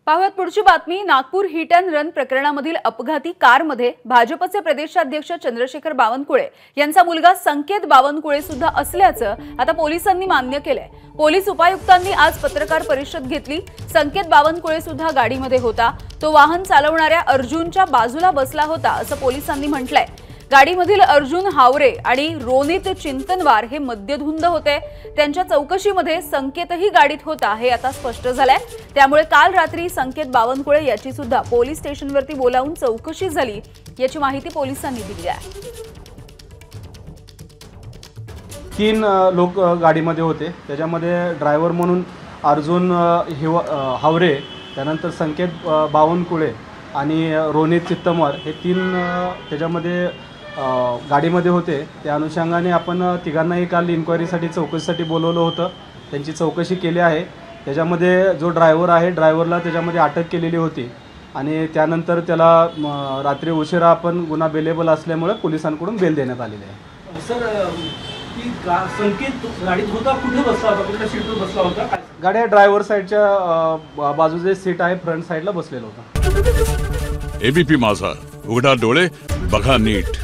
पाहुयात पुढची बातमी। नागपूर हिट अँड रन प्रकरणामधील अपघाती कारमध्ये भाजपचे प्रदेशाध्यक्ष चंद्रशेखर बावनकुळे यांचा मुलगा संकेत बावनकुळे सुद्धा असल्याचं आता पोलिसांनी मान्य केलंय। पोलीस उपायुक्तांनी आज पत्रकार परिषद घेतली। संकेत बावनकुळे सुद्धा गाडीमध्ये होता। तो वाहन चालवणाऱ्या अर्जुनच्या बाजूला बसला होता असं पोलिसांनी म्हटलंय। गाडीमधील अर्जुन हावरे आणि रोनित चिंतनवार हे मद्यधुंद होते। त्यांच्या चौकशीमध्ये संकेतही गाडीत होता हे आता स्पष्ट झालंय। त्यामुळे काल रात्री संकेत बावनकुळे याची सुद्धा पोलीस स्टेशनवरती बोलावून चौकशी झाली याची माहिती पोलिसांनी दिली आहे। 3 लोक गाडीमध्ये होते। त्याच्यामध्ये ड्रायव्हर म्हणून अर्जुन हावरे, त्यानंतर संकेत बावनकुळे आणि रोनित चित्तमवार हे 3 त्याच्यामध्ये गाडीमध्ये होते। त्या अनुषंगाने आपण तिघांनाही काल इन्क्वायरीसाठी चौकशीसाठी बोलवलं होतं। त्यांची चौकशी केली आहे। त्याच्यामध्ये जो ड्रायव्हर आहे त्याच्यामध्ये अटक केलेली होती आणि त्यानंतर त्याला रात्री उशिरा आपण गुन्हा बेलेबल असल्यामुळे पोलिसांकडून बेल देण्यात आलेली आहे। सर, की संकेत गाडीत होता, कुठे बसला होता, कुठल्या सीटवर बसला होता? गाड्या ड्रायव्हर साईडच्या बाजूचे सीट आहे, फ्रंट साईडला बसलेला होता। एबीपी माझा, उघडा डोळे बघा नीट।